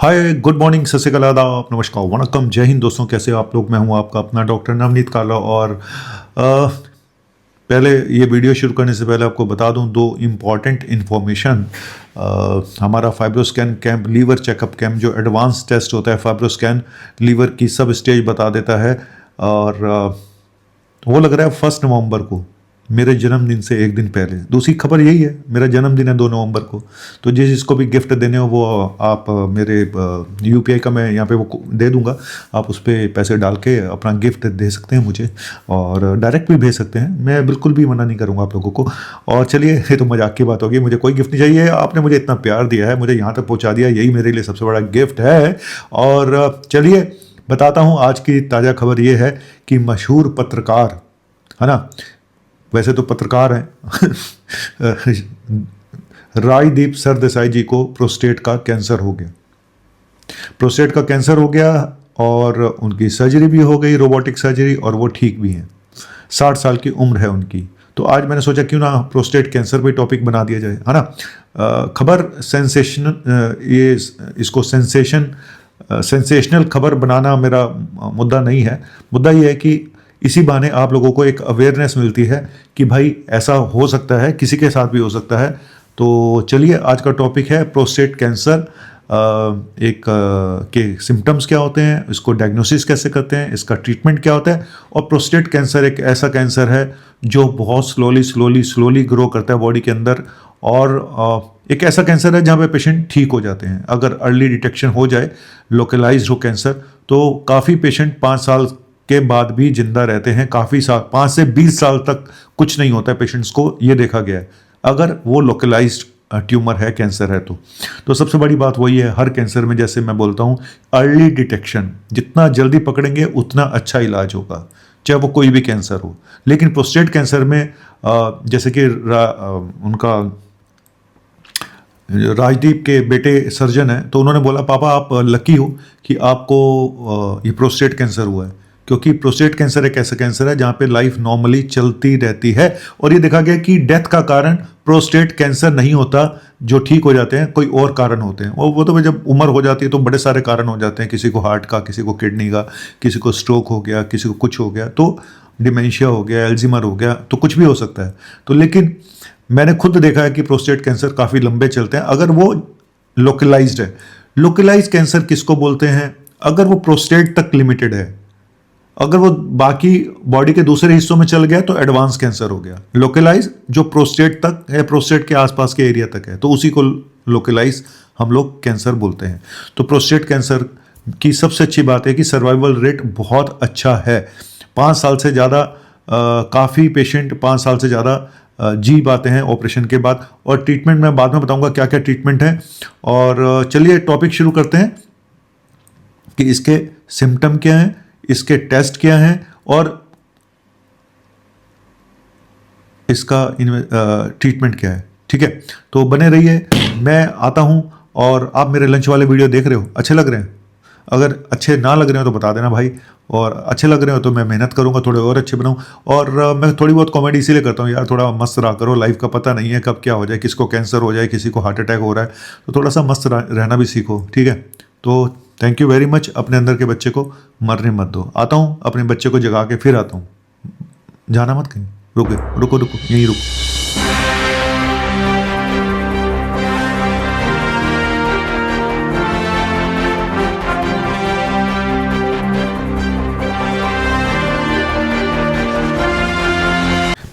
हाय, good morning, सत श्री अकाल, आदाब, नमस्कार, वणक्कम, जय हिंद दोस्तों। कैसे हो आप लोग? मैं हूं आपका अपना डॉक्टर नवनीत काला। और पहले ये वीडियो शुरू करने से पहले आपको बता दूं दो इम्पॉर्टेंट इन्फॉर्मेशन। हमारा fibroscan camp, liver checkup camp, जो एडवांस टेस्ट होता है फाइब्रोस्कैन, लीवर की सब स्टेज बता देता है। और वो लग रहा है 1 नवंबर को, मेरे जन्मदिन से एक दिन पहले। दूसरी खबर यही है, मेरा जन्मदिन है 2 नवंबर को। तो जिसको भी गिफ्ट देने हो वो आप मेरे यूपीआई का मैं यहाँ पे वो दे दूंगा, आप उस पर पैसे डाल के अपना गिफ्ट दे सकते हैं मुझे, और डायरेक्ट भी भेज सकते हैं। मैं बिल्कुल भी मना नहीं करूँगा आप लोगों को। और चलिए, ये तो मजाक की बात होगी, मुझे कोई गिफ्ट नहीं चाहिए। आपने मुझे इतना प्यार दिया है, मुझे यहाँ तक पहुँचा दिया, यही मेरे लिए सबसे बड़ा गिफ्ट है। और चलिए बताता हूँ, आज की ताज़ा खबर ये है कि मशहूर पत्रकार, है ना, वैसे तो पत्रकार हैं राजदीप सरदेसाई जी को प्रोस्टेट का कैंसर हो गया। प्रोस्टेट का कैंसर हो गया और उनकी सर्जरी भी हो गई, रोबोटिक सर्जरी, और वो ठीक भी हैं। 60 साल की उम्र है उनकी। तो आज मैंने सोचा क्यों ना प्रोस्टेट कैंसर पे टॉपिक बना दिया जाए, है ना। खबर सेंसेशनल, ये इसको सेंसेशनल खबर बनाना मेरा मुद्दा नहीं है। मुद्दा ये है कि इसी बहाने आप लोगों को एक अवेयरनेस मिलती है कि भाई ऐसा हो सकता है, किसी के साथ भी हो सकता है। तो चलिए, आज का टॉपिक है प्रोस्टेट कैंसर। के सिम्टम्स क्या होते हैं, इसको डायग्नोसिस कैसे करते हैं, इसका ट्रीटमेंट क्या होता है। और प्रोस्टेट कैंसर एक ऐसा कैंसर है जो बहुत स्लोली ग्रो करता है बॉडी के अंदर। और एक ऐसा कैंसर है जहाँ पे पेशेंट ठीक हो जाते हैं। अगर अर्ली डिटेक्शन हो जाए, लोकलाइज्ड हो कैंसर, तो काफ़ी पेशेंट 5 साल के बाद भी जिंदा रहते हैं। काफ़ी साल, 5 से 20 साल तक कुछ नहीं होता है पेशेंट्स को, ये देखा गया है, अगर वो लोकलाइज्ड ट्यूमर है, कैंसर है तो सबसे बड़ी बात वही है, हर कैंसर में जैसे मैं बोलता हूँ, अर्ली डिटेक्शन, जितना जल्दी पकड़ेंगे उतना अच्छा इलाज होगा, चाहे वो कोई भी कैंसर हो। लेकिन प्रोस्टेट कैंसर में जैसे कि उनका राजदीप के बेटे सर्जन हैं, तो उन्होंने बोला, पापा आप लकी हो कि आपको ये प्रोस्टेट कैंसर हुआ है, क्योंकि प्रोस्टेट कैंसर एक ऐसा कैंसर है जहाँ पे लाइफ नॉर्मली चलती रहती है। और ये देखा गया कि डेथ का कारण प्रोस्टेट कैंसर नहीं होता, जो ठीक हो जाते हैं कोई और कारण होते हैं। और वो तो जब उम्र हो जाती है तो बड़े सारे कारण हो जाते हैं, किसी को हार्ट का, किसी को किडनी का, किसी को स्ट्रोक हो गया, किसी को कुछ हो गया, तो डिमेंशिया हो गया, एल्जीमर हो गया, तो कुछ भी हो सकता है। तो लेकिन मैंने खुद देखा है कि प्रोस्टेट कैंसर काफ़ी लंबे चलते हैं अगर वो लोकलाइज्ड है। लोकलाइज्ड कैंसर किसको बोलते हैं? अगर वो प्रोस्टेट तक लिमिटेड है। अगर वो बाकी बॉडी के दूसरे हिस्सों में चल गया तो एडवांस कैंसर हो गया। लोकलाइज जो प्रोस्टेट तक है, प्रोस्टेट के आसपास के एरिया तक है, तो उसी को लोकलाइज हम लोग कैंसर बोलते हैं। तो प्रोस्टेट कैंसर की सबसे अच्छी बात है कि सर्वाइवल रेट बहुत अच्छा है। 5 साल से ज़्यादा, काफ़ी पेशेंट 5 साल से ज़्यादा जी पाते हैं ऑपरेशन के बाद। और ट्रीटमेंट मैं बाद में बताऊंगा क्या क्या ट्रीटमेंट है। और चलिए टॉपिक शुरू करते हैं कि इसके सिम्टम क्या हैं, इसके टेस्ट क्या हैं, और इसका ट्रीटमेंट क्या है। ठीक है, तो बने रहिए, मैं आता हूं। और आप मेरे लंच वाले वीडियो देख रहे हो, अच्छे लग रहे हैं? अगर अच्छे ना लग रहे हो तो बता देना भाई, और अच्छे लग रहे हो तो मैं मेहनत करूंगा थोड़े और अच्छे बनाऊं। और मैं थोड़ी बहुत कॉमेडी इसीलिए करता हूं यार, थोड़ा मस्त रहा करो। लाइफ का पता नहीं है कब क्या हो जाए, किसको कैंसर हो जाए, किसी को हार्ट अटैक हो रहा है, तो थोड़ा सा मस्त रहना भी सीखो। ठीक है, तो थैंक यू वेरी मच। अपने अंदर के बच्चे को मरने मत दो। आता हूँ, अपने बच्चे को जगा के फिर आता हूँ। जाना मत कहीं, रुको, यहीं रुको।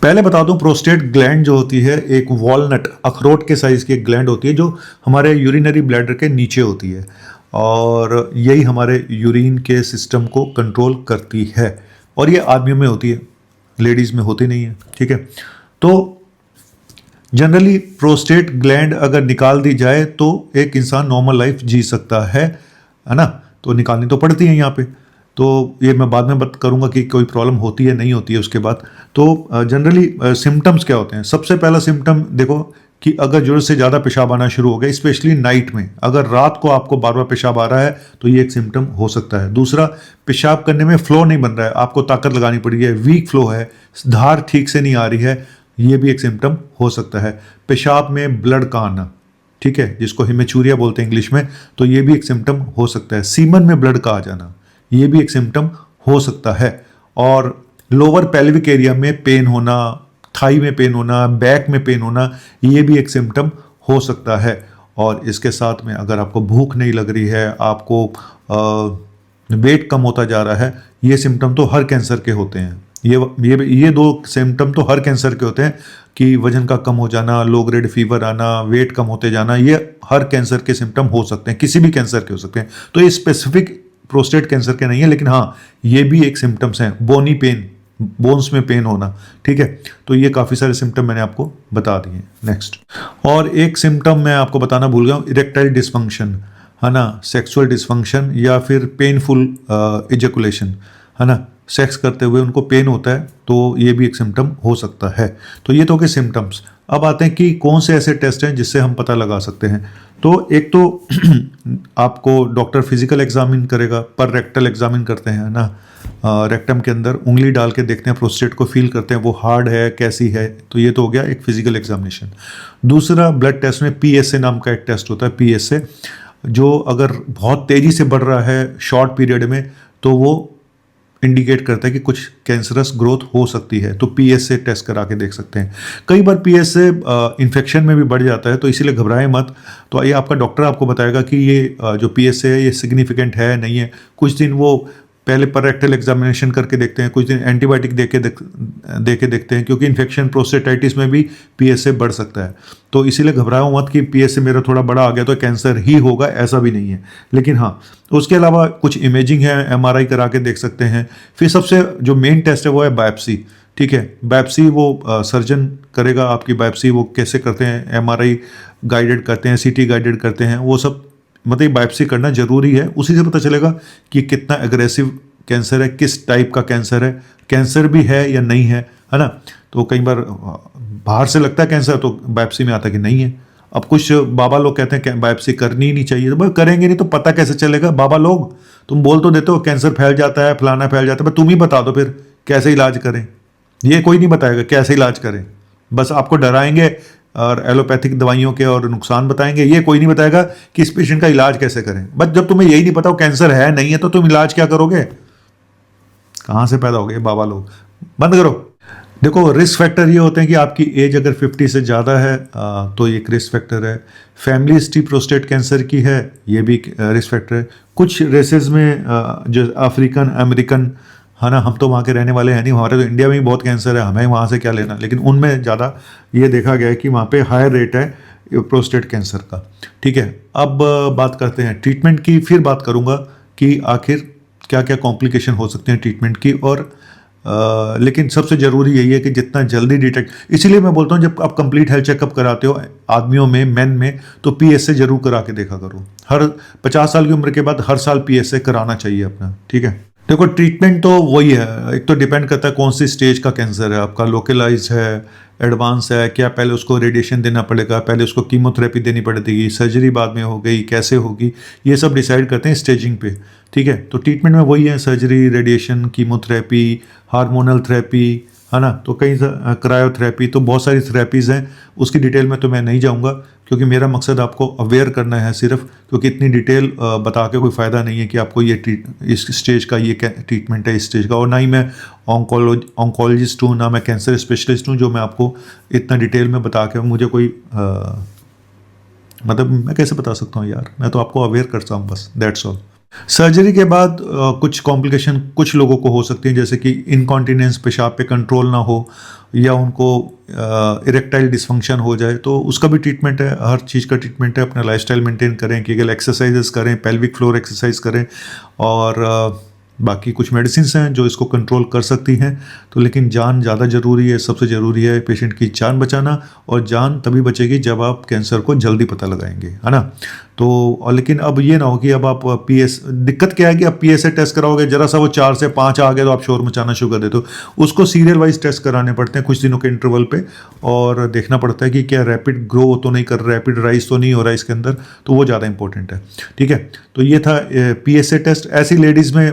पहले बता दूं, प्रोस्टेट ग्लैंड जो होती है, एक वॉलनट, अखरोट के साइज की एक ग्लैंड होती है जो हमारे यूरिनरी ब्लैडर के नीचे होती है, और यही हमारे यूरिन के सिस्टम को कंट्रोल करती है। और ये आदमियों में होती है, लेडीज़ में होती नहीं है। ठीक है, तो जनरली प्रोस्टेट ग्लैंड अगर निकाल दी जाए तो एक इंसान नॉर्मल लाइफ जी सकता है ना। तो निकालनी तो पड़ती है यहाँ पे, तो ये मैं बाद में बात करूंगा कि कोई प्रॉब्लम होती है नहीं होती है उसके बाद। तो जनरली सिम्टम्स क्या होते हैं? सबसे पहला सिम्टम देखो कि अगर जरूरत से ज़्यादा पेशाब आना शुरू हो गया, स्पेशली नाइट में, अगर रात को आपको बार बार पेशाब आ रहा है तो ये एक सिम्टम हो सकता है। दूसरा, पेशाब करने में फ्लो नहीं बन रहा है, आपको ताकत लगानी पड़ी है, वीक फ्लो है, धार ठीक से नहीं आ रही है, ये भी एक सिम्टम हो सकता है। पेशाब में ब्लड का आना, ठीक है, जिसको हिमेचूरिया बोलते हैं इंग्लिश में, तो ये भी एक सिम्टम हो सकता है। सीमन में ब्लड का आ जाना, ये भी एक सिम्टम हो सकता है। और लोअर पेल्विक एरिया में पेन होना, थाई में पेन होना, बैक में पेन होना, ये भी एक सिम्टम हो सकता है। और इसके साथ में अगर आपको भूख नहीं लग रही है, आपको वेट कम होता जा रहा है, ये सिम्टम तो हर कैंसर के होते हैं। ये दो सिम्टम तो हर कैंसर के होते हैं कि वजन का कम हो जाना, लो ग्रेड फीवर आना, वेट कम होते जाना, ये हर कैंसर के सिम्टम हो सकते हैं, किसी भी कैंसर के हो सकते हैं। तो ये स्पेसिफिक प्रोस्टेट कैंसर के नहीं है, लेकिन हाँ ये भी एक सिम्टम्स हैं। बोनी पेन, बोन्स में पेन होना, ठीक है। तो ये काफ़ी सारे सिम्टम मैंने आपको बता दिए। नेक्स्ट, और एक सिम्टम मैं आपको बताना भूल गया हूँ, इरेक्टाइल डिसफंक्शन, है ना, सेक्सुअल डिसफंक्शन या फिर पेनफुल इजैकुलेशन, है ना, सेक्स करते हुए उनको पेन होता है, तो ये भी एक सिम्टम हो सकता है। तो ये तो के सिम्टम्स। अब आते हैं कि कौन से ऐसे टेस्ट हैं जिससे हम पता लगा सकते हैं। तो एक तो आपको डॉक्टर फिजिकल एग्जामिन करेगा, पर रेक्टल एग्जामिन करते हैं ना, रेक्टम के अंदर उंगली डाल के देखते हैं, प्रोस्टेट को फील करते हैं, वो हार्ड है कैसी है। तो ये तो हो गया एक फिजिकल एग्जामिनेशन। दूसरा, ब्लड टेस्ट में PSA नाम का एक टेस्ट होता है, PSA, जो अगर बहुत तेज़ी से बढ़ रहा है शॉर्ट पीरियड में, तो वो इंडिकेट करता है कि कुछ कैंसरस ग्रोथ हो सकती है। तो PSA टेस्ट करा के देख सकते हैं। कई बार PSA इन्फेक्शन में भी बढ़ जाता है, तो इसीलिए घबराएं मत। तो ये आपका डॉक्टर आपको बताएगा कि ये जो PSA है ये सिग्निफिकेंट है नहीं है। कुछ दिन वो पहले पर रेक्टल एग्जामिनेशन करके देखते हैं, कुछ दिन एंटीबायोटिक दे के देखते हैं, क्योंकि इन्फेक्शन प्रोस्टेटाइटिस में भी PSA बढ़ सकता है। तो इसीलिए घबराओ मत कि PSA मेरा थोड़ा बड़ा आ गया तो कैंसर ही होगा, ऐसा भी नहीं है। लेकिन हाँ, तो उसके अलावा कुछ इमेजिंग है, MRI करा के देख सकते हैं। फिर सबसे जो मेन टेस्ट है वो है बायोप्सी, ठीक है। बायोप्सी वो सर्जन करेगा आपकी बायोप्सी, वो कैसे करते हैं, MRI गाइडेड करते हैं, CT गाइडेड करते हैं, वो सब मतलब बायोप्सी करना जरूरी है। उसी से पता चलेगा कि कितना एग्रेसिव कैंसर है, किस टाइप का कैंसर है, कैंसर भी है या नहीं है ना। तो कई बार बाहर से लगता है कैंसर, तो बायोप्सी में आता है कि नहीं है। अब कुछ बाबा लोग कहते हैं कि बायोप्सी करनी ही नहीं चाहिए, तो भाई करेंगे नहीं तो पता कैसे चलेगा। बाबा लोग तुम बोल तो देते हो कैंसर फैल जाता है, फलाना फैल जाता है, तुम ही बता दो फिर कैसे इलाज करें। ये कोई नहीं बताएगा कैसे इलाज करें, बस आपको डराएंगे और एलोपैथिक दवाइयों के और नुकसान बताएंगे। ये कोई नहीं बताएगा कि इस पेशेंट का इलाज कैसे करें। बस जब तुम्हें यही नहीं पता कैंसर है नहीं है, तो तुम इलाज क्या करोगे, कहाँ से पैदा हो गए बाबा लोग। बंद करो। देखो, रिस्क फैक्टर ये होते हैं कि आपकी एज अगर 50 से ज़्यादा है तो एक रिस्क फैक्टर है। फैमिली हिस्ट्री प्रोस्टेट कैंसर की है, ये भी एक रिस्क फैक्टर है। कुछ रेसेस में जो अफ्रीकन अमेरिकन, है ना, हम तो वहाँ के रहने वाले हैं नहीं, हमारे तो इंडिया में भी बहुत कैंसर है, हमें वहाँ से क्या लेना। लेकिन उनमें ज़्यादा ये देखा गया है कि वहाँ पे हायर रेट है प्रोस्टेट कैंसर का, ठीक है। अब बात करते हैं ट्रीटमेंट की। फिर बात करूँगा कि आखिर क्या क्या कॉम्प्लिकेशन हो सकते हैं ट्रीटमेंट की। और लेकिन सबसे ज़रूरी यही है कि जितना जल्दी डिटेक्ट, इसीलिए मैं बोलता हूँ जब आप कंप्लीट हेल्थ चेकअप कराते हो आदमियों में, मेन में, तो PSA जरूर करा के देखा करो। हर 50 साल की उम्र के बाद हर साल PSA कराना चाहिए अपना, ठीक है। देखो, ट्रीटमेंट तो वही है, एक तो डिपेंड करता है कौन सी स्टेज का कैंसर है आपका, लोकलाइज है, एडवांस है, क्या पहले उसको रेडिएशन देना पड़ेगा, पहले उसको कीमोथेरेपी देनी पड़ेगी, सर्जरी बाद में हो गई, कैसे होगी, ये सब डिसाइड करते हैं स्टेजिंग पे, ठीक है। तो ट्रीटमेंट में वही है, surgery, radiation, chemotherapy, hormonal therapy, है ना, तो कई क्रायोथेरेपी, तो बहुत सारी थेरेपीज़ हैं। उसकी डिटेल में तो मैं नहीं जाऊंगा, क्योंकि मेरा मकसद आपको अवेयर करना है सिर्फ, क्योंकि इतनी डिटेल बता के कोई फ़ायदा नहीं है कि आपको ये इस स्टेज का ये ट्रीटमेंट है इस स्टेज का। और ना ही मैं ऑन्कोलॉजिस्ट हूँ, ना मैं कैंसर स्पेशलिस्ट हूँ जो मैं आपको इतना डिटेल में बता के, मुझे कोई मतलब मैं कैसे बता सकता हूँ यार, मैं तो आपको अवेयर करता हूँ बस, दैट्स ऑल। सर्जरी के बाद कुछ कॉम्प्लिकेशन कुछ लोगों को हो सकती हैं, जैसे कि इनकॉन्टिनेंस, पेशाब पे कंट्रोल ना हो, या उनको इरेक्टाइल डिसफंक्शन हो जाए, तो उसका भी ट्रीटमेंट है। हर चीज़ का ट्रीटमेंट है। अपना लाइफस्टाइल मेंटेन करें, केगल एक्सरसाइजेस करें, पेल्विक फ्लोर एक्सरसाइज करें, और बाकी कुछ मेडिसिन्स हैं जो इसको कंट्रोल कर सकती हैं। तो लेकिन जान ज़्यादा ज़रूरी है, सबसे ज़रूरी है पेशेंट की जान बचाना, और जान तभी बचेगी जब आप कैंसर को जल्दी पता लगाएंगे, है ना। तो और लेकिन अब ये ना हो कि अब आप दिक्कत क्या है कि आप PSA टेस्ट कराओगे, जरा सा वो 4 से 5 आ गया तो आप शोर मचाना शुरू कर देते हो। उसको सीरियल वाइज टेस्ट कराने पड़ते हैं कुछ दिनों के इंटरवल पे, और देखना पड़ता है कि क्या रैपिड ग्रो तो नहीं कर, रैपिड राइज तो नहीं हो रहा है इसके अंदर, तो वो ज़्यादा इंपॉर्टेंट है, ठीक है। तो ये था PSA टेस्ट। ऐसी लेडीज़ में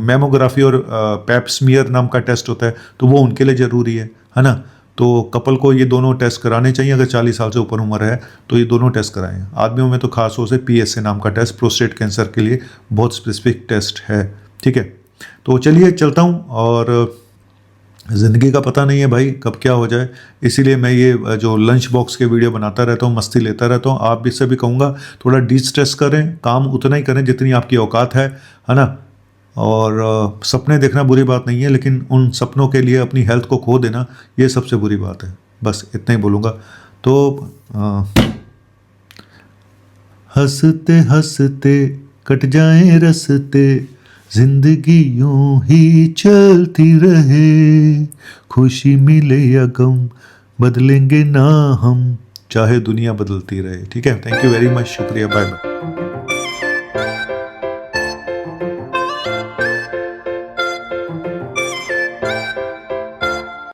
मेमोग्राफी और पैप स्मीयर नाम का टेस्ट होता है, तो वो उनके लिए ज़रूरी है ना। तो कपल को ये दोनों टेस्ट कराने चाहिए। अगर 40 साल से ऊपर उम्र है तो ये दोनों टेस्ट कराएं। आदमियों में तो खास तौर से PSA नाम का टेस्ट प्रोस्टेट कैंसर के लिए बहुत स्पेसिफिक टेस्ट है। ठीक है, तो चलिए चलता हूँ। और ज़िंदगी का पता नहीं है भाई कब क्या हो जाए, इसीलिए मैं ये जो लंच बॉक्स के वीडियो बनाता रहता हूँ, मस्ती लेता रहता हूँ। आप भी से भी कहूँगा थोड़ा डिस्ट्रेस करें, काम उतना ही करें जितनी आपकी औकात है ना। और सपने देखना बुरी बात नहीं है, लेकिन उन सपनों के लिए अपनी हेल्थ को खो देना ये सबसे बुरी बात है। बस इतना ही बोलूँगा। तो हंसते हंसते कट जाए रस्ते, जिंदगी यूं ही चलती रहे, खुशी मिले या गम बदलेंगे ना हम, चाहे दुनिया बदलती रहे। ठीक है, थैंक यू वेरी मच, शुक्रिया, बाय बाय।